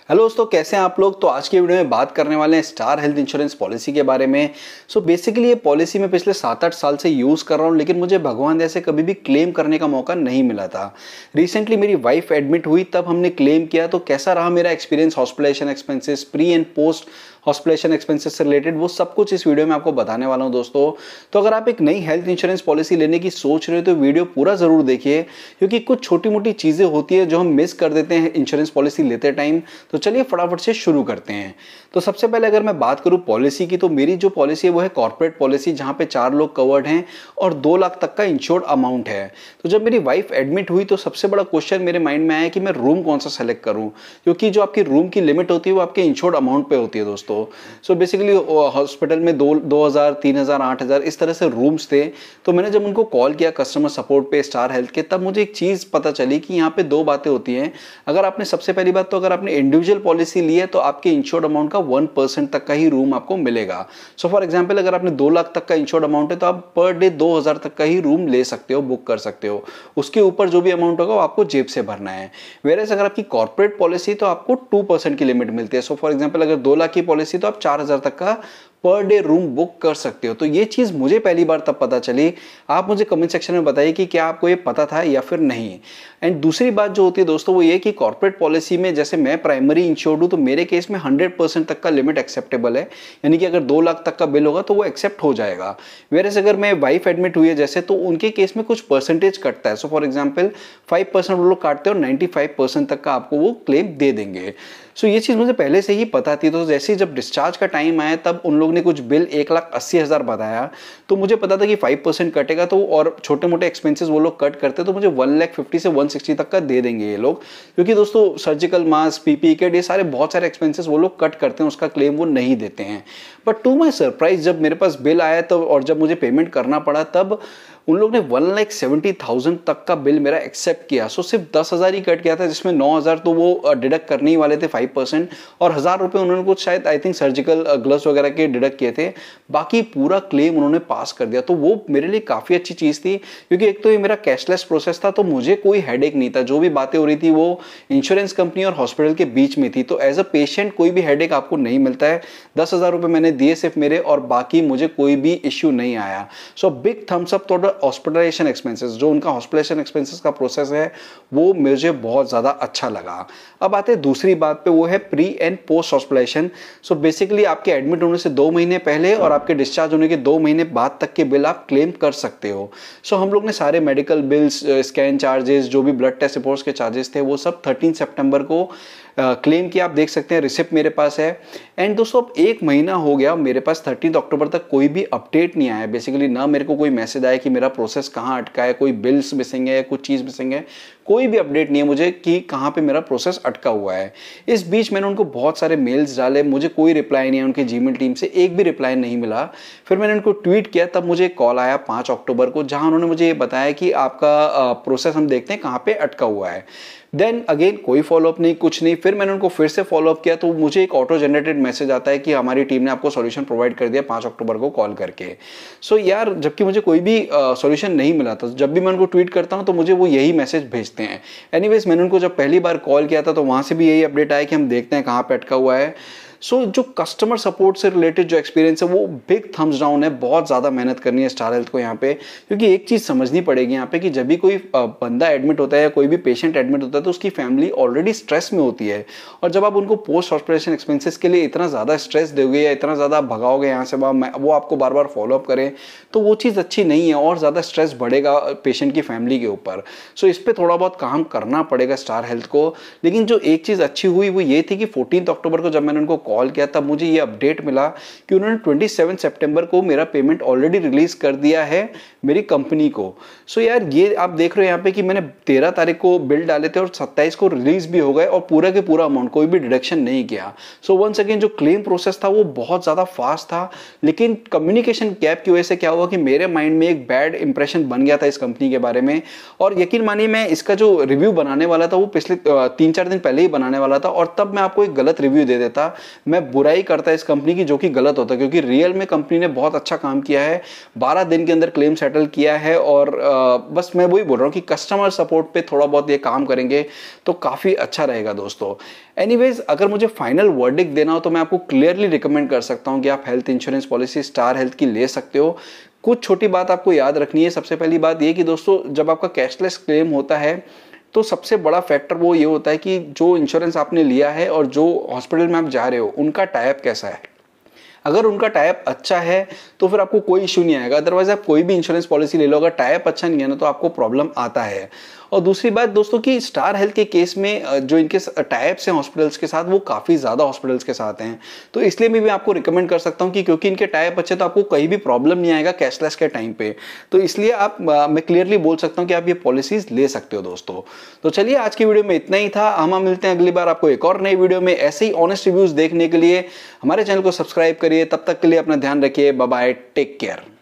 Hello दोस्तों, कैसे हैं आप लोग। तो आज की वीडियो में बात करने वाले हैं स्टार हेल्थ इंश्योरेंस पॉलिसी के बारे में। बेसिकली ये पॉलिसी मैं पिछले 7-8 साल से यूज़ कर रहा हूँ, लेकिन मुझे भगवान जैसे कभी भी क्लेम करने का मौका नहीं मिला था। रिसेंटली मेरी वाइफ एडमिट हुई, तब हमने क्लेम किया। तो कैसा रहा मेरा experience, hospitalisation expenses, pre and post hospitalisation expenses से रिलेटेड, वो सब कुछ इस वीडियो में आपको बताने वाला हूं दोस्तों। तो अगर आप एक नई हेल्थ इंश्योरेंस पॉलिसी लेने की सोच रहे हो तो वीडियो पूरा जरूर देखिए, क्योंकि कुछ छोटी मोटी चीजें होती है जो हम मिस कर देते हैं इंश्योरेंस पॉलिसी लेते टाइम। तो चलिए फटाफट से शुरू करते हैं। तो सबसे पहले अगर मैं बात करूं पॉलिसी की, तो मेरी जो पॉलिसी है वो है कॉर्पोरेट पॉलिसी, जहां पे 4 लोग कवर्ड हैं और 2 लाख तक का इंश्योर्ड अमाउंट है। तो जब मेरी वाइफ एडमिट हुई तो सबसे बड़ा क्वेश्चन मेरे माइंड में आया कि मैं रूम कौन सा सेलेक्ट करूं, क्योंकि जो आपकी रूम की लिमिट होती है वो आपके इंश्योर्ड अमाउंट पे होती है दोस्तों। बेसिकली हॉस्पिटल में 2000, 3000, 8000 इस तरह से रूम्स थे। तो मैंने जब उनको कॉल किया कस्टमर सपोर्ट पे स्टार हेल्थ के, तब मुझे एक चीज पता चली कि यहाँ पे 2 बातें होती हैं। अगर आपने सबसे पहली बात, तो अगर आपने इंडिविजुअल पॉलिसी ली है तो आपके इंश्योर्ड अमाउंट का 1% तक का ही रूम आपको मिलेगा। सो फॉर एग्जाम्पल, अगर आपने 2 लाख तक का इंश्योर्ड अमाउंट है तो आप पर डे 2000 तक का ही रूम ले सकते हो, बुक कर सकते हो। उसके ऊपर जो भी अमाउंट होगा वो आपको जेब से भरना है। वेरएस अगर आपकी कॉर्पोरेट पॉलिसी तो आपको 2% की लिमिट मिलती है। सो फॉर एग्जाम्पल, अगर 2 लाख की पॉलिसी तो आप 4000 तक का पर डे रूम बुक कर सकते हो। तो ये चीज मुझे पहली बार तब पता चली। आप मुझे कमेंट सेक्शन में बताइए कि क्या आपको ये पता था या फिर नहीं। एंड दूसरी बात जो होती है दोस्तों वो ये कि कॉर्पोरेट पॉलिसी में जैसे मैं प्राइमरी इंश्योर्ड हूं, तो मेरे केस में 100% तक का लिमिट एक्सेप्टेबल है, यानी कि अगर 2 लाख तक का बिल होगा तो वो एक्सेप्ट हो जाएगा। वेरएस अगर मैं वाइफ एडमिट हुई है जैसे, तो उनके केस में कुछ परसेंटेज कटता है। सो फॉर एग्जाम्पल 5% वो लोग काटते हैं और 95% तक का आपको वो क्लेम दे देंगे। सो ये चीज़ मुझे पहले से ही पता थी। तो जैसे ही जब डिस्चार्ज का टाइम आया तब उन लोग ने कुछ बिल 1,80,000 बताया। तो मुझे पता था कि 5% कटेगा, तो और छोटे मोटे एक्सपेंसेस वो लोग कट करते, तो मुझे 1,50,000 से 160 तक का दे देंगे ये लोग। क्योंकि दोस्तों सर्जिकल मास्क, पीपीई किट, ये सारे बहुत सारे एक्सपेंसेस वो लोग कट करते हैं, उसका क्लेम वो नहीं देते हैं। बट टू माई सरप्राइज जब मेरे पास बिल आया तब, और जब मुझे पेमेंट करना पड़ा, तब उन लोग ने 1,70,000 तक का बिल मेरा एक्सेप्ट किया। सो सिर्फ 10,000 ही कट गया था, जिसमें 9,000 तो वो डिडक्ट करने ही वाले थे 5%, और 1,000 रुपये उन्होंने कुछ शायद आई थिंक सर्जिकल ग्लव्स वगैरह के डिडक्ट किए थे। बाकी पूरा क्लेम उन्होंने पास कर दिया। तो वो मेरे लिए काफ़ी अच्छी चीज़ थी, क्योंकि एक तो ये मेरा कैशलेस प्रोसेस था, तो मुझे कोई हेडेक नहीं था। जो भी बातें हो रही थी वो इंश्योरेंस कंपनी और हॉस्पिटल के बीच में थी। तो एज अ पेशेंट कोई भी हेडेक आपको नहीं मिलता है। 10,000 रुपये मैंने दिए सिर्फ मेरे, और बाकी मुझे कोई भी इश्यू नहीं आया। So big thumbs up to hospitalisation expenses. जो उनका हॉस्पिटलाइजेशन एक्सपेंसेस का प्रोसेस है वो मुझे बहुत ज़्यादा अच्छा लगा। अब आते हैं दूसरी बात पे, वो है pre and post hospitalisation. So basically आपके एडमिट होने से 2 महीने पहले और आपके डिस्चार्ज होने के 2 महीने बाद तक के बिल आप क्लेम कर सकते हो। सो हम लोग ने सारे मेडिकल बिल्स, स्कैन चार्जेस, जो भी ब्लड टेस्ट रिपोर्ट्स के चार्जेस थे, वो सब 13 सितंबर को क्लेम किया। आप देख सकते हैं रिसिप्ट मेरे पास है। एंड दोस्तों अब 1 महीना हो गया, मेरे पास 13 अक्टूबर तक कोई भी अपडेट नहीं आया। बेसिकली ना मेरे को कोई मैसेज आया कि मेरा प्रोसेस कहाँ अटका है, कोई बिल्स मिसिंग है, कुछ चीज़ मिसिंग है, कोई भी अपडेट नहीं है मुझे कि कहाँ पे मेरा प्रोसेस अटका हुआ है। इस बीच मैंने उनको बहुत सारे मेल्स डाले, मुझे कोई रिप्लाई नहीं है। उनके जीमेल टीम से एक भी रिप्लाई नहीं मिला। फिर मैंने उनको ट्वीट किया, तब मुझे एक कॉल आया 5 अक्टूबर को, जहाँ उन्होंने मुझे ये बताया कि आपका प्रोसेस हम देखते हैं कहाँ पे अटका हुआ है। देन अगेन कोई फॉलोअप नहीं, कुछ नहीं। फिर मैंने उनको फिर से फॉलोअप किया, तो मुझे एक ऑटो जनरेटेड मैसेज आता है कि हमारी टीम ने आपको सॉल्यूशन प्रोवाइड कर दिया 5 अक्टूबर को कॉल करके। सो यार, जबकि मुझे कोई भी सॉल्यूशन नहीं मिला था। जब भी मैं उनको ट्वीट करता हूं तो मुझे वो यही मैसेज भेजते हैं। एनीवेज मैंने उनको जब पहली बार कॉल किया था तो वहां से भी यही अपडेट आया कि हम देखते हैं कहाँ पे अटका हुआ है। जो कस्टमर सपोर्ट से रिलेटेड जो एक्सपीरियंस है वो बिग थम्स डाउन है। बहुत ज़्यादा मेहनत करनी है स्टार हेल्थ को यहाँ पे, क्योंकि एक चीज़ समझनी पड़ेगी यहाँ पे कि जब भी कोई बंदा एडमिट होता है या कोई भी पेशेंट एडमिट होता है तो उसकी फैमिली ऑलरेडी स्ट्रेस में होती है। और जब आप उनको पोस्ट हॉस्पिटलाइजेशन एक्सपेंसेस के लिए इतना ज़्यादा स्ट्रेस दोगे या इतना ज़्यादा भगाओगे यहाँ से वो आपको बार बार फॉलोअप करें, तो वो चीज़ अच्छी नहीं है और ज़्यादा स्ट्रेस बढ़ेगा पेशेंट की फैमिली के ऊपर। सो इस पर थोड़ा बहुत काम करना पड़ेगा स्टार हेल्थ को। लेकिन जो एक चीज़ अच्छी हुई वो ये थी कि 14 अक्टूबर को जब मैंने उनको कॉल किया तब मुझे ये अपडेट मिला कि उन्होंने 27 सितंबर को मेरा पेमेंट ऑलरेडी रिलीज कर दिया है मेरी कंपनी को। सो यार, ये आप देख रहे हो यहाँ पे कि मैंने 13 तारीख को बिल डाले थे और 27 को रिलीज भी हो गए, और पूरा के पूरा अमाउंट, कोई भी डिडक्शन नहीं किया। सो वंस अगेन जो क्लेम प्रोसेस था वो बहुत ज्यादा फास्ट था। लेकिन कम्युनिकेशन गैप की वजह से क्या हुआ कि मेरे माइंड में एक बैड इंप्रेशन बन गया था इस कंपनी के बारे में। और यकीन मानिए, मैं इसका जो रिव्यू बनाने वाला था वो पिछले 3-4 दिन पहले ही बनाने वाला था, और तब मैं आपको एक गलत रिव्यू दे देता। मैं बुराई करता इस कंपनी की, जो कि गलत होता है, क्योंकि रियल में कंपनी ने बहुत अच्छा काम किया है, 12 दिन के अंदर क्लेम सेटल किया है। और बस मैं वही बोल रहा हूँ कि कस्टमर सपोर्ट पे थोड़ा बहुत ये काम करेंगे तो काफ़ी अच्छा रहेगा दोस्तों। एनीवेज, अगर मुझे फाइनल वर्डिक्ट देना हो तो मैं आपको क्लियरली रिकमेंड कर सकता हूँ कि आप health insurance policy star health की ले सकते हो। कुछ छोटी बात आपको याद रखनी है। सबसे पहली बात ये कि दोस्तों, जब आपका कैशलेस क्लेम होता है तो सबसे बड़ा फैक्टर वो ये होता है कि जो इंश्योरेंस आपने लिया है और जो हॉस्पिटल में आप जा रहे हो उनका टाइप कैसा है। अगर उनका टाइप अच्छा है तो फिर आपको कोई इशू नहीं आएगा, अदरवाइज आप कोई भी इंश्योरेंस पॉलिसी ले लो, अगर टाइप अच्छा नहीं है ना तो आपको प्रॉब्लम आता है। और दूसरी बात दोस्तों कि स्टार हेल्थ के केस में जो इनके टाइप्स हैं हॉस्पिटल्स के साथ, वो काफ़ी ज़्यादा हॉस्पिटल्स के साथ हैं, तो इसलिए मैं आपको रिकमेंड कर सकता हूँ कि क्योंकि इनके टाइप अच्छे तो आपको कहीं भी प्रॉब्लम नहीं आएगा कैशलेस के टाइम पे। तो इसलिए मैं क्लियरली बोल सकता हूँ कि आप ये पॉलिसीज ले सकते हो दोस्तों। तो चलिए, आज की वीडियो में इतना ही था। हम मिलते हैं अगली बार आपको एक और नई वीडियो में। ऐसे ही ऑनेस्ट रिव्यूज देखने के लिए हमारे चैनल को सब्सक्राइब करिए। तब तक के लिए अपना ध्यान रखिए। Bye bye, take care.